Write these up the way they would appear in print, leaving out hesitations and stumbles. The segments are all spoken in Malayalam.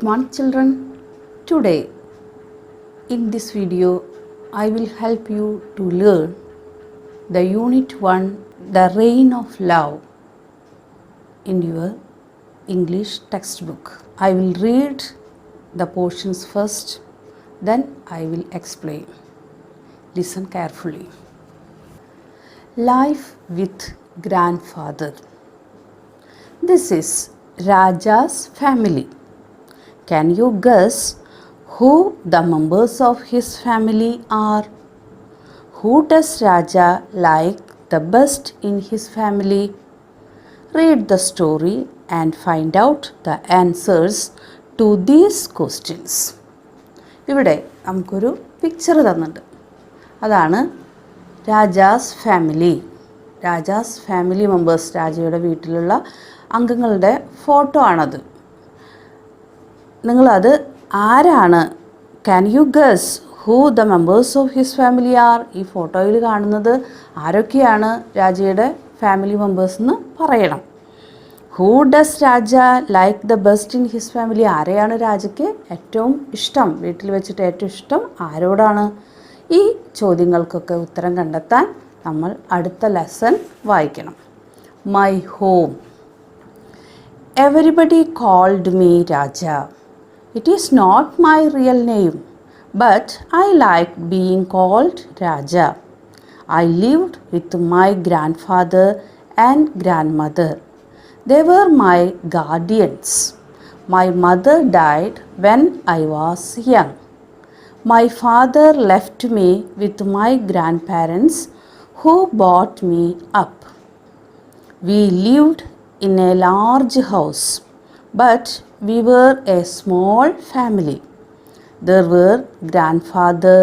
Good morning children. Today in this video I will help you to learn the unit 1 The Reign of Love in your English textbook. I will read the portions first, then I will explain. Listen carefully. Life with grandfather. This is Raja's family. Can you guess who the members of his family are? Who does Raja like the best in his family? Read the story and find out the answers to these questions. ഇവിടെ നമുക്കൊരു പിക്ചർ തന്നിട്ടുണ്ട്. അതാണ് Raja's family. Raja's family members, രാജയുടെ വീട്ടിലുള്ള അംഗങ്ങളുടെ ഫോട്ടോ ആണത്. നിങ്ങളത് ആരാണ്, can you guess who the members of his family are? ഈ ഫോട്ടോയിൽ കാണുന്നത് ആരൊക്കെയാണ് രാജയുടെ ഫാമിലി മെമ്പേഴ്സ് എന്ന് പറയണം. Who does Raja like the best in his family? ആരെയാണ് രാജയ്ക്ക് ഏറ്റവും ഇഷ്ടം, വീട്ടിൽ വെച്ചിട്ട് ഏറ്റവും ഇഷ്ടം ആരോടാണ്? ഈ ചോദ്യങ്ങൾക്കൊക്കെ ഉത്തരം കണ്ടെത്താൻ നമ്മൾ അടുത്ത ലെസൺ വായിക്കണം. My home. Everybody called me Raja. It is not my real name, but I liked being called Raja. I lived with my grandfather and grandmother. They were my guardians. My mother died when I was young. My father left me with my grandparents who brought me up. We lived in a large house, but we were a small family. There were grandfather,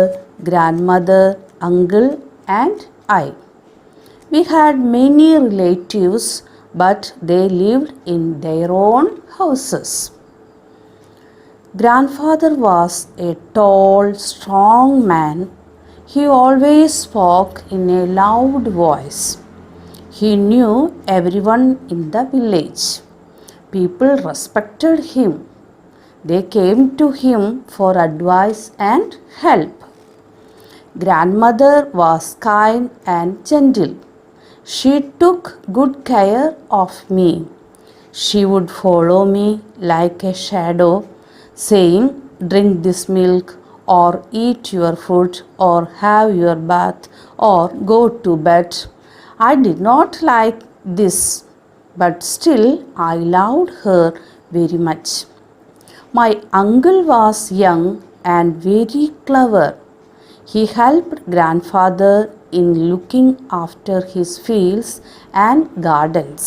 grandmother, uncle and I. We had many relatives, but they lived in their own houses. Grandfather was a tall, strong man. He always spoke in a loud voice. He knew everyone in the village. People respected him. They came to him for advice and help. Grandmother was kind and gentle. She took good care of me. She would follow me like a shadow, saying, "Drink this milk," or "Eat your food," or "Have your bath," or "Go to bed." I did not like this, but still I loved her very much. My uncle was young and very clever. He helped grandfather in looking after his fields and gardens.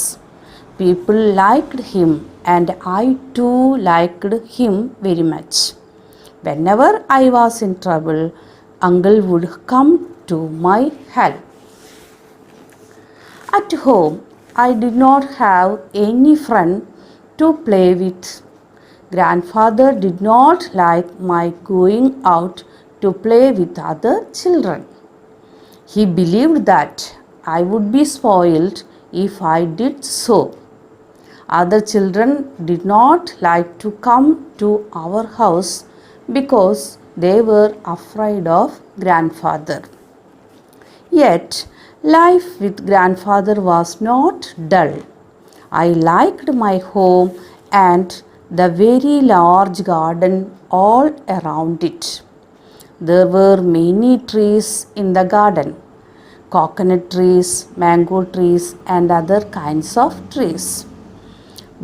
People liked him and I too liked him very much. Whenever I was in trouble, uncle would come to my help. At home, I did not have any friend to play with. Grandfather did not like my going out to play with other children. He believed that I would be spoiled if I did so. Other children did not like to come to our house because they were afraid of grandfather. Yet, life with grandfather was not dull. I liked my home and the very large garden all around it. There were many trees in the garden, coconut trees, mango trees and other kinds of trees.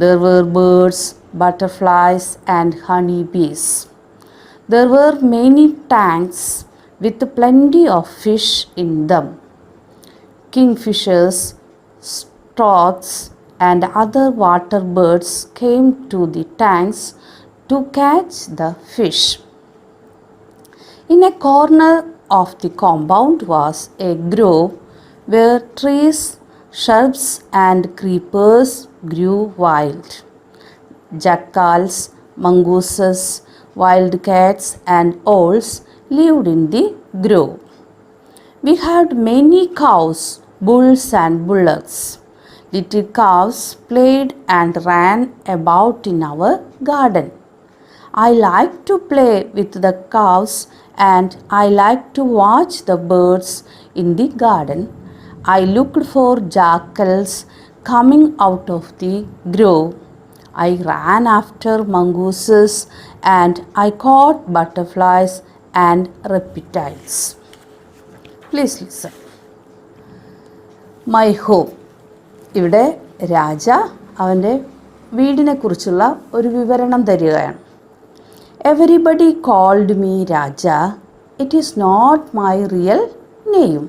There were birds, butterflies and honeybees. There were many tanks with plenty of fish in them. Kingfishers, storks and other water birds came to the tanks to catch the fish. In a corner of the compound was a grove where trees, shrubs and creepers grew wild. Jackals, mongooses, wild cats and owls lived in the grove. We had many cows, bulls and bullocks. Little calves played and ran about in our garden. I like to play with the cows and I like to watch the birds in the garden. I looked for jackals coming out of the grove. I ran after mongooses and I caught butterflies and reptiles. Please listen. My home. ഇവിടെ രാജ അവൻ്റെ വീടിനെക്കുറിച്ചുള്ള ഒരു വിവരണം തരികയാണ്. Everybody called me Raja. It is not my real name,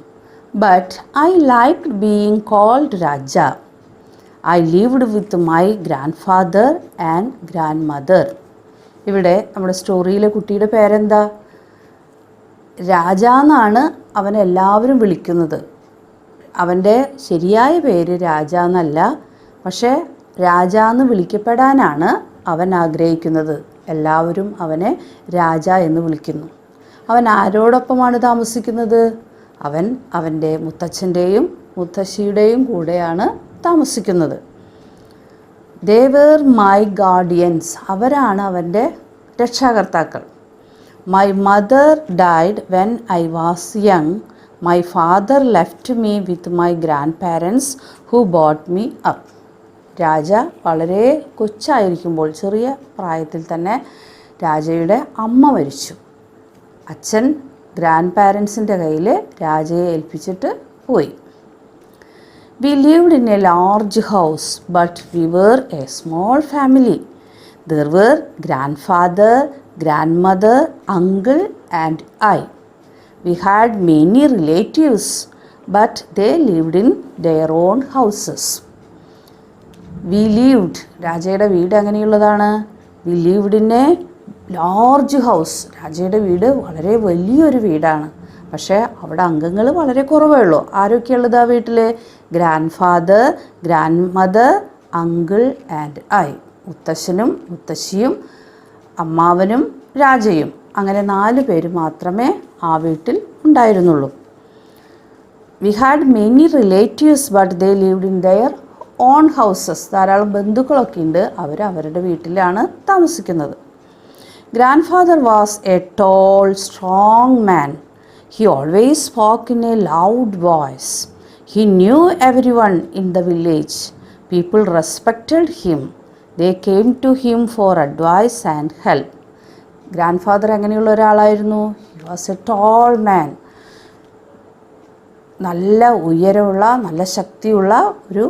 but I liked being called Raja. I lived with my grandfather and grandmother. ഇവിടെ നമ്മുടെ സ്റ്റോറിയിലെ കുട്ടിയുടെ പേരെന്താ? രാജ എന്നാണ് അവനെല്ലാവരും വിളിക്കുന്നത്. അവൻ്റെ ശരിയായ പേര് രാജ എന്നല്ല, പക്ഷേ രാജ എന്ന് വിളിക്കപ്പെടാനാണ് അവൻ ആഗ്രഹിക്കുന്നത്. എല്ലാവരും അവനെ രാജ എന്ന് വിളിക്കുന്നു. അവൻ ആരോടൊപ്പമാണ് താമസിക്കുന്നത്? അവൻ അവൻ്റെ മുത്തച്ഛൻ്റെയും മുത്തശ്ശിയുടെയും കൂടെയാണ് താമസിക്കുന്നത്. They were my guardians. അവരാണ് അവൻ്റെ രക്ഷാകർത്താക്കൾ. My mother died when I was young. My father left me with my grandparents who brought me up. രാജ വളരെ കൊച്ചായിരിക്കുമ്പോൾ, ചെറിയ പ്രായത്തിൽ തന്നെ രാജയുടെ അമ്മ മരിച്ചു. അച്ഛൻ ഗ്രാൻഡ് പാരൻസിൻ്റെ കയ്യിൽ രാജയെ ഏൽപ്പിച്ചിട്ട് പോയി. We lived in a large house, but we were a small family. There were grandfather, grandmother, uncle and I. We had many relatives, but they lived in their own houses. We lived, രാജയുടെ വീട് എങ്ങനെയുള്ളതാണ്? We lived in a large house. രാജയുടെ വീട് വളരെ വലിയൊരു വീടാണ്. പക്ഷേ അവിടെ അംഗങ്ങൾ വളരെ കുറവേ ഉള്ളൂ. ആരൊക്കെയുള്ളത് ആ വീട്ടിൽ? Grand father, grand mother, uncle and I. മുത്തശ്ശനും മുത്തശ്ശിയും അമ്മാവനും രാജയും. അങ്ങനെ 4 പേര് മാത്രമേ ആ വീട്ടിൽ ഉണ്ടായിരുന്നുള്ളൂ. We had many relatives, but they lived in their own houses. ധാരാളം ബന്ധുക്കളൊക്കെ ഉണ്ട്, അവർ അവരുടെ വീട്ടിലാണ് താമസിക്കുന്നത്. Grandfather was a tall, strong man. He always spoke in a loud voice. He knew everyone in the village. People respected him. They came to him for advice and help. Grand എങ്ങനെയുള്ള ഒരാളായിരുന്നു? ഹി വാസ് എ ടോൾ മാൻ. നല്ല ഉയരമുള്ള, നല്ല ശക്തിയുള്ള ഒരു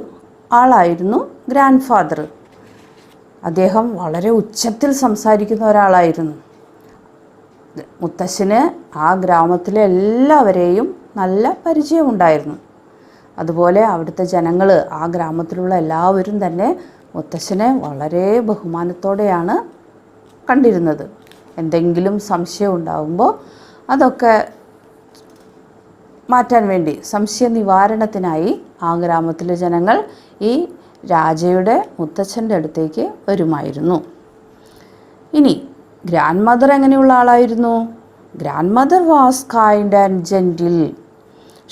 ആളായിരുന്നു ഗ്രാൻഡ് ഫാദർ. അദ്ദേഹം വളരെ ഉച്ചത്തിൽ സംസാരിക്കുന്ന ഒരാളായിരുന്നു. മുത്തശ്ശന് ആ ഗ്രാമത്തിലെ എല്ലാവരെയും നല്ല പരിചയമുണ്ടായിരുന്നു. അതുപോലെ അവിടുത്തെ ജനങ്ങൾ, ആ ഗ്രാമത്തിലുള്ള എല്ലാവരും തന്നെ മുത്തശ്ശനെ വളരെ ബഹുമാനത്തോടെയാണ് കണ്ടിരുന്നത്. എന്തെങ്കിലും സംശയം ഉണ്ടാകുമ്പോൾ അതൊക്കെ മാറ്റാൻ വേണ്ടി, സംശയ നിവാരണത്തിനായി ആ ഗ്രാമത്തിലെ ജനങ്ങൾ ഈ രാജയുടെ മുത്തച്ഛൻ്റെ അടുത്തേക്ക് വരുമായിരുന്നു. ഇനി ഗ്രാൻഡ് മദർ എങ്ങനെയുള്ള ആളായിരുന്നു? Grand mother was kind and gentle.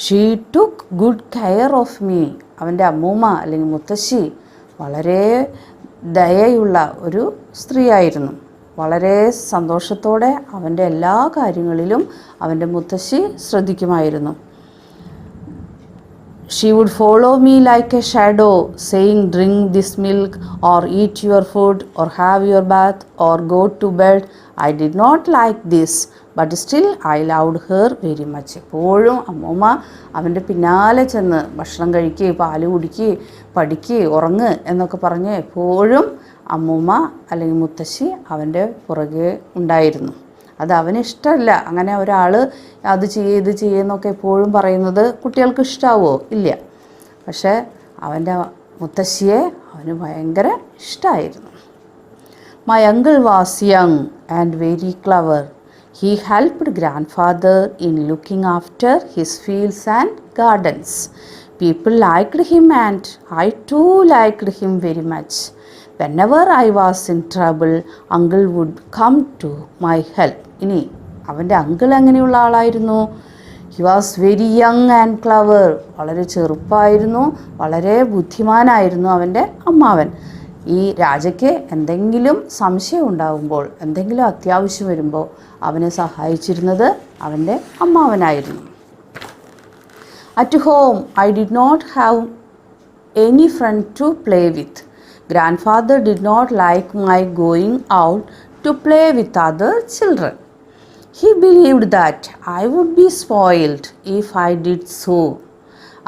She took good care of me. അവൻ്റെ അമ്മൂമ്മ അല്ലെങ്കിൽ മുത്തശ്ശി വളരെ ദയയുള്ള ഒരു സ്ത്രീയായിരുന്നു. വളരെ സന്തോഷത്തോടെ അവൻ്റെ എല്ലാ കാര്യങ്ങളിലും അവൻ്റെ മുത്തശ്ശി ശ്രദ്ധിക്കുമായിരുന്നു. She would follow me like a shadow, saying, drink this milk, or eat your food, or have your bath, or go to bed. I did not like this, but still I loved her very much. എപ്പോഴും അമ്മൂമ്മ അവൻ്റെ പിന്നാലെ ചെന്ന് ഭക്ഷണം കഴിക്കുക, പാല് കുടിക്കുക, പഠിക്കുക, ഉറങ്ങ് എന്നൊക്കെ പറഞ്ഞ് എപ്പോഴും അമ്മൂമ്മ അല്ലെങ്കിൽ മുത്തശ്ശി അവൻ്റെ പുറകെ ഉണ്ടായിരുന്നു. അത് അവന് ഇഷ്ടമല്ല. അങ്ങനെ ഒരാൾ അത് ചെയ്യേ ഇത് ചെയ്യുന്നൊക്കെ എപ്പോഴും പറയുന്നത് കുട്ടികൾക്ക് ഇഷ്ടാവോ? ഇല്ല. പക്ഷേ അവൻ്റെ മുത്തശ്ശിയെ അവന് ഭയങ്കര ഇഷ്ടമായിരുന്നു. My uncle was young and very clever. He helped grandfather in looking after his fields and gardens. People liked him and I too liked him very much. Whenever I was in trouble, uncle would come to my help. ഇനി അവൻ്റെ അങ്കിൾ എങ്ങനെയുള്ള ആളായിരുന്നു? He was very young and clever. വളരെ ചെറുപ്പമായിരുന്നു, വളരെ ബുദ്ധിമാനായിരുന്നു അവൻ്റെ അമ്മാവൻ. ഈ രാജയ്ക്ക് എന്തെങ്കിലും സംശയം ഉണ്ടാകുമ്പോൾ, എന്തെങ്കിലും അത്യാവശ്യം വരുമ്പോൾ അവനെ സഹായിച്ചിരുന്നത് അവൻ്റെ അമ്മാവനായിരുന്നു. At home I did not have any friend to play with. Grand did not like my going out to play with other children. He believed that I would be spoiled if I did so.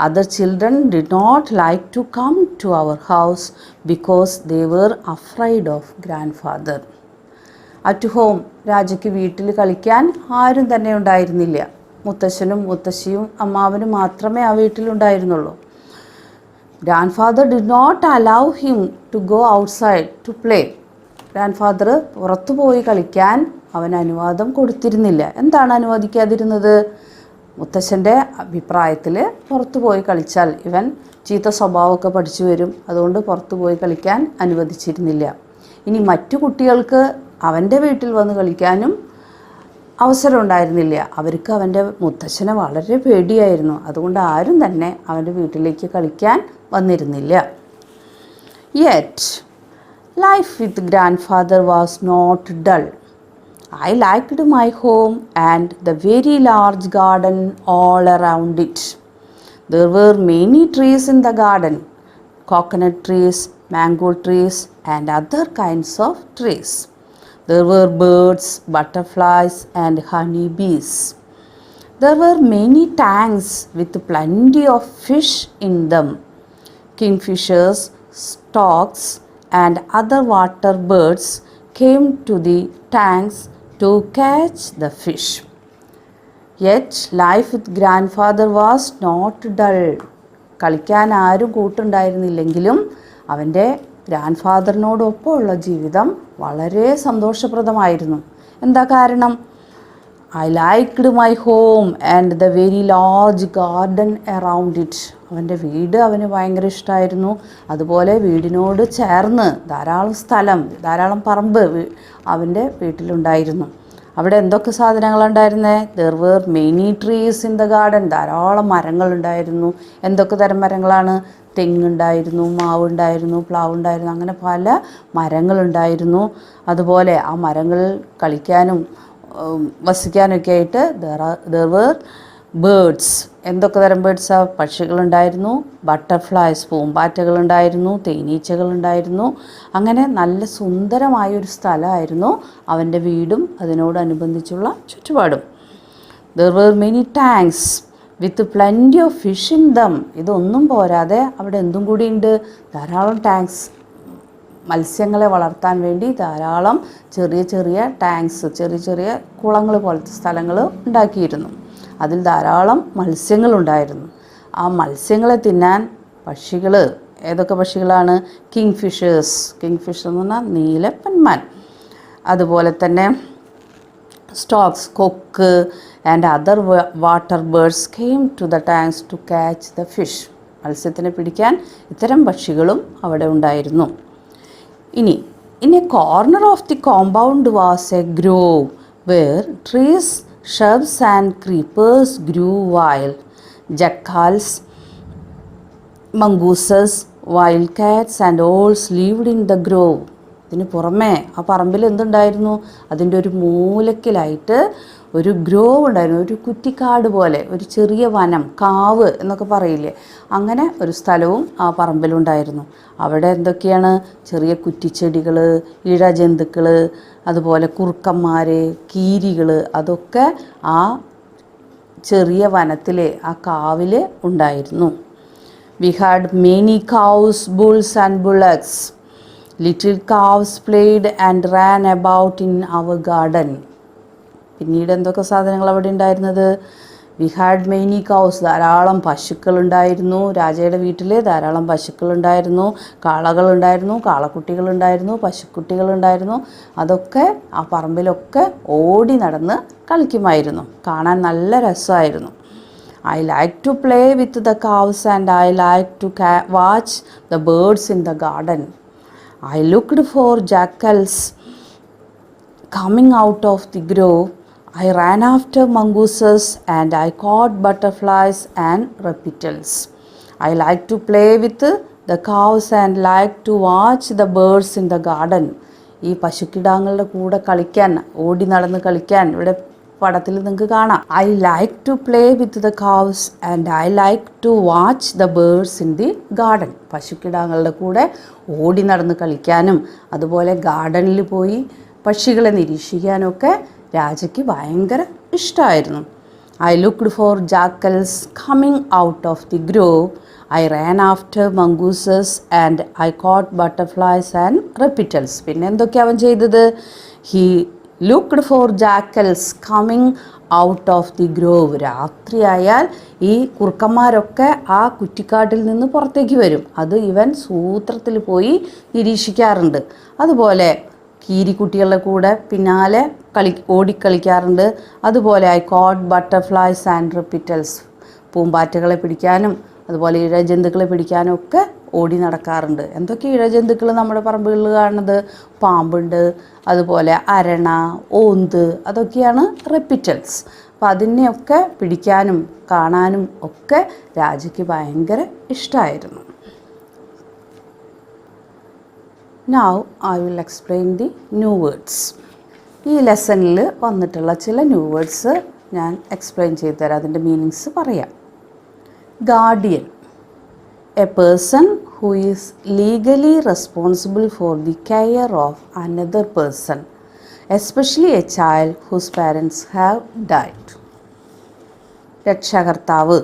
Other children did not like to come to our house because they were afraid of grandfather. At home, രാജയ്ക്ക് വീട്ടിൽ കളിക്കാൻ ആരും തന്നെ ഉണ്ടായിരുന്നില്ല. മുത്തശ്ശനും മുത്തശ്ശിയും അമ്മാവനും മാത്രമേ ആ വീട്ടിലുണ്ടായിരുന്നുള്ളൂ. Grandfather did not allow him to go outside to play. Grand പുറത്തു പോയി കളിക്കാൻ അവൻ അനുവാദം കൊടുത്തിരുന്നില്ല. എന്താണ് അനുവദിക്കാതിരുന്നത്? മുത്തശ്ശൻ്റെ അഭിപ്രായത്തിൽ പുറത്തു പോയി കളിച്ചാൽ ഇവൻ ചീത്ത സ്വഭാവമൊക്കെ പഠിച്ചു വരും, അതുകൊണ്ട് പുറത്തു പോയി കളിക്കാൻ അനുവദിച്ചിരുന്നില്ല. ഇനി മറ്റു കുട്ടികൾക്ക് അവൻ്റെ വീട്ടിൽ വന്ന് കളിക്കാനും അവസരം ഉണ്ടായിരുന്നില്ല. അവർക്ക് അവൻ്റെ മുത്തശ്ശനെ വളരെ പേടിയായിരുന്നു. അതുകൊണ്ട് ആരും തന്നെ അവൻ്റെ വീട്ടിലേക്ക് കളിക്കാൻ വന്നിരുന്നില്ല. Yet, life with grandfather was not dull. I liked my home and the very large garden all around it. There were many trees in the garden, coconut trees, mango trees, and other kinds of trees. There were birds, butterflies, and honey bees. There were many tanks with plenty of fish in them. Kingfishers, storks, and other water birds came to the tanks to catch the fish. Yet life with grandfather was not dull. കളിക്കാൻ ആരും കൂട്ടുണ്ടായിരുന്നില്ലെങ്കിലും അവൻ്റെ ഗ്രാൻഡ്ഫാദറിനോടൊപ്പമുള്ള ജീവിതം വളരെ സന്തോഷപ്രദമായിരുന്നു. എന്താ കാരണം? I liked my home and the very large garden around it. അവൻ്റെ വീട് അവന് ഭയങ്കര ഇഷ്ടമായിരുന്നു. അതുപോലെ വീടിനോട് ചേർന്ന് ധാരാളം സ്ഥലം, ധാരാളം പറമ്പ് അവൻ്റെ വീട്ടിലുണ്ടായിരുന്നു. അവിടെ എന്തൊക്കെ സാധനങ്ങളുണ്ടായിരുന്നേ? There were many trees in the garden. ധാരാളം മരങ്ങളുണ്ടായിരുന്നു. എന്തൊക്കെ തരം മരങ്ങളാണ്? തെങ്ങുണ്ടായിരുന്നു, മാവുണ്ടായിരുന്നു, പ്ലാവുണ്ടായിരുന്നു, അങ്ങനെ പല മരങ്ങളുണ്ടായിരുന്നു. അതുപോലെ ആ മരങ്ങളിൽ കളിക്കാനും വസിക്കാനൊക്കെ ആയിട്ട് there were birds. എന്തൊക്കെ തരം ബേർഡ്സാണ്? പക്ഷികളുണ്ടായിരുന്നു, ബട്ടർഫ്ലൈസ് പൂമ്പാറ്റകളുണ്ടായിരുന്നു, തേനീച്ചകളുണ്ടായിരുന്നു. അങ്ങനെ നല്ല സുന്ദരമായൊരു സ്ഥലമായിരുന്നു അവൻ്റെ വീടും അതിനോടനുബന്ധിച്ചുള്ള ചുറ്റുപാടും. There were many tanks with plenty of fish in them. ഇതൊന്നും പോരാതെ അവിടെ എന്തും കൂടിയുണ്ട്? ധാരാളം ടാങ്ക്സ്, മത്സ്യങ്ങളെ വളർത്താൻ വേണ്ടി ധാരാളം ചെറിയ ചെറിയ ടാങ്ക്സ്, ചെറിയ ചെറിയ കുളങ്ങൾ പോലത്തെ സ്ഥലങ്ങൾ ഉണ്ടാക്കിയിരുന്നു. അതിൽ ധാരാളം മത്സ്യങ്ങളുണ്ടായിരുന്നു. ആ മത്സ്യങ്ങളെ തിന്നാൻ പക്ഷികൾ, ഏതൊക്കെ പക്ഷികളാണ്? കിങ്ഫിഷേഴ്സ്. കിങ്ഫിഷ് എന്ന് പറഞ്ഞാൽ നീലപ്പെന്മാൻ. അതുപോലെ തന്നെ storks, കൊക്ക്, and other water birds came to the tanks to catch the fish. മത്സ്യത്തിനെ പിടിക്കാൻ ഇത്തരം പക്ഷികളും അവിടെ ഉണ്ടായിരുന്നു. ഇനി in a corner of the compound was a grove where trees, shrubs and creepers grew wild. Jackals, mongooses, wildcats and owls lived in the grove. ഇതിന് പുറമേ ആ പറമ്പിൽ എന്തുണ്ടായിരുന്നു? അതിൻ്റെ ഒരു മൂലക്കിലായിട്ട് ഒരു ഗ്രോവ് ഉണ്ടായിരുന്നു, ഒരു കുറ്റിക്കാട് പോലെ, ഒരു ചെറിയ വനം, കാവ് എന്നൊക്കെ പറയില്ലേ, അങ്ങനെ ഒരു സ്ഥലവും ആ പറമ്പിലുണ്ടായിരുന്നു. അവിടെ എന്തൊക്കെയാണ്? ചെറിയ കുറ്റിച്ചെടികൾ, ഇഴജന്തുക്കൾ, അതുപോലെ കുറുക്കന്മാർ, കീരികൾ, അതൊക്കെ ആ ചെറിയ വനത്തിൽ, ആ കാവിൽ ഉണ്ടായിരുന്നു. We had many cows, bulls and bullocks. Little calves played and ran about in our garden. പിന്നീട് എന്തൊക്കെ സാധനങ്ങൾ അവിടെ ഉണ്ടായിരുന്നത്? We had many cows. ധാരാളം പശുക്കളുണ്ടായിരുന്നു. രാജയുടെ വീട്ടിൽ ധാരാളം പശുക്കളുണ്ടായിരുന്നു, കാളകളുണ്ടായിരുന്നു, കാളക്കുട്ടികളുണ്ടായിരുന്നു, പശുക്കുട്ടികളുണ്ടായിരുന്നു. അതൊക്കെ ആ പറമ്പിലൊക്കെ ഓടി നടന്ന് കളിക്കുമായിരുന്നു. കാണാൻ നല്ല രസമായിരുന്നു. I like to play with the cows and I like to watch the birds in the garden. I looked for jackals coming out of the grove. I ran after mongooses and I caught butterflies and reptiles. I like to play with the cows and liked to watch the birds in the garden. ഈ പശുക്കിടാങ്ങളുടെ കൂടെ കളിക്കാൻ, ഓടി നടന്ന് കളിക്കാൻ ഇവിടെ പടത്തിൽ നിങ്ങൾക്ക് കാണാം. I like to play with the cows and I like to watch the birds in the garden. പശുക്കിടാങ്ങളുടെ കൂടെ ഓടി നടന്ന് കളിക്കാനും അതുപോലെ ഗാർഡനിൽ പോയി പക്ഷികളെ നിരീക്ഷിക്കാനൊക്കെ രാജയ്ക്ക് ഭയങ്കര ഇഷ്ടമായിരുന്നു. I looked for jackals coming out of the grove. I ran after mongooses and I caught butterflies and reptiles. പിന്നെ എന്തൊക്കെയാണ് അവൻ ചെയ്തത്? He looked for jackals coming out of the grove. രാത്രിയായാൽ ഈ കുറുക്കന്മാരൊക്കെ ആ കുറ്റിക്കാട്ടിൽ നിന്ന് പുറത്തേക്ക് വരും. അത് ഇവൻ സൂത്രത്തിൽ പോയി നിരീക്ഷിക്കാറുണ്ട്. അതുപോലെ കീരിക്കുട്ടികളുടെ കൂടെ പിന്നാലെ ഓടിക്കളിക്കാറുണ്ട്. അതുപോലെ ഐ കോട്ട് ബട്ടർഫ്ലൈസ് ആൻഡ് റെപ്പിറ്റൽസ്. പൂമ്പാറ്റകളെ പിടിക്കാനും അതുപോലെ ഇഴജന്തുക്കളെ പിടിക്കാനും ഒക്കെ ഓടി നടക്കാറുണ്ട്. എന്തൊക്കെ ഇഴജന്തുക്കൾ നമ്മുടെ പറമ്പുകളിൽ കാണുന്നത്? പാമ്പുണ്ട്, അതുപോലെ അരണ, ഓന്ത്, അതൊക്കെയാണ് റെപ്പിറ്റൽസ്. അപ്പോൾ അതിനെയൊക്കെ പിടിക്കാനും കാണാനും ഒക്കെ രാജയ്ക്ക് ഭയങ്കര ഇഷ്ടമായിരുന്നു. Now I will explain the new words. ഈ ലെസണിൽ വന്നിട്ടുള്ള ചില ന്യൂ വേർഡ്സ് ഞാൻ എക്സ്പ്ലെയിൻ ചെയ്തു തരാം. അതിൻ്റെ മീനിങ്സ് പറയാം. Guardian, A person who is legally responsible for the care of another person, especially a child whose parents have died. രക്ഷകർത്താവ്,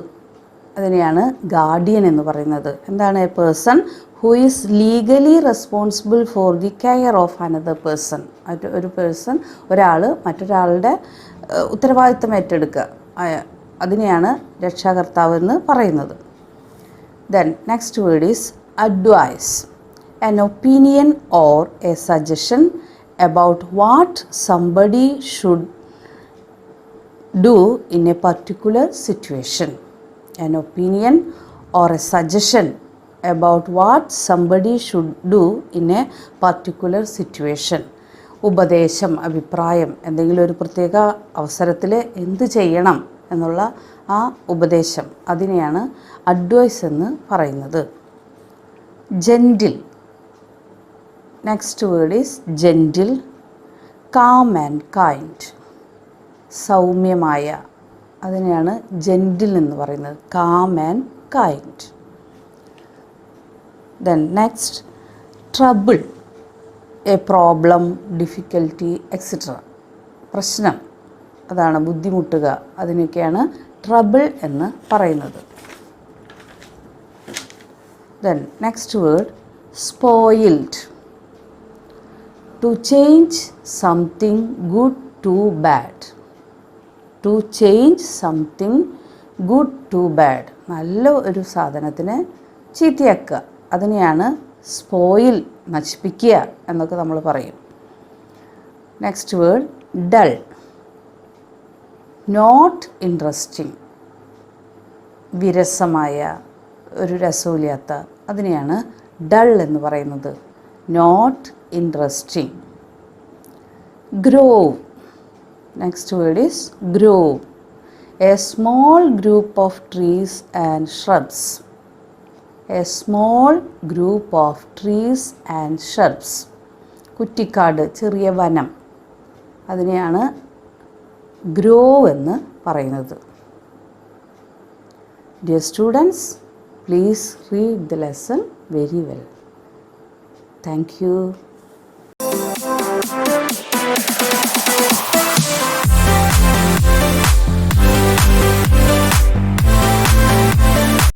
അതിനെയാണ് ഗാർഡിയൻ എന്ന് പറയുന്നത്. എന്താണ്? A person who is legally responsible for the care of another person. ഒരു പേഴ്സൺ, ഒരാൾ മറ്റൊരാളുടെ ഉത്തരവാദിത്തം ഏറ്റെടുക്കുക, അതിനെയാണ് രക്ഷാകർത്താവ് എന്ന് പറയുന്നത്. Then next word is advice, an opinion or a suggestion about what somebody should do in a particular situation. An opinion or a suggestion about what somebody should do in a particular situation. ഉപദേശം, അഭിപ്രായം, എന്തെങ്കിലും ഒരു പ്രത്യേക അവസരത്തിൽ എന്ത് ചെയ്യണം എന്നുള്ള ആ ഉപദേശം, അതിനെയാണ് അഡ്വൈസ് എന്ന് പറയുന്നത്. Gentle, next word is gentle, calm and kind, സൗമ്യമായ, അതിനെയാണ് ജെൻറ്റിൽ എന്ന് പറയുന്നത്. Calm and kind. Then next trouble, a problem, difficulty etcetera. പ്രശ്നം, അതാണ് ബുദ്ധിമുട്ടുക, അതിനൊക്കെയാണ് ട്രബിൾ എന്ന് പറയുന്നത്. Then next word spoiled, to change something good to bad. To change something good to bad, നല്ല ഒരു സാധനത്തിനെ ചീത്തയാക്കുക, അതിനെയാണ് സ്പോയിൽ, നശിപ്പിക്കുക എന്നൊക്കെ നമ്മൾ പറയും. Next word dull, not interesting, വിരസമായ, ഒരു രസമില്ലാത്ത, അതിനെയാണ് ഡൾ എന്ന് പറയുന്നത്. Not interesting. Grove, next word is grove, a small group of trees and shrubs. A small group of trees and shrubs. കുറ്റിക്കാട്, ചെറിയ വനം, അതിനെയാണ് ഗ്രോവ് എന്ന് പറയുന്നത്. Dear students, please read the lesson very well. Thank you.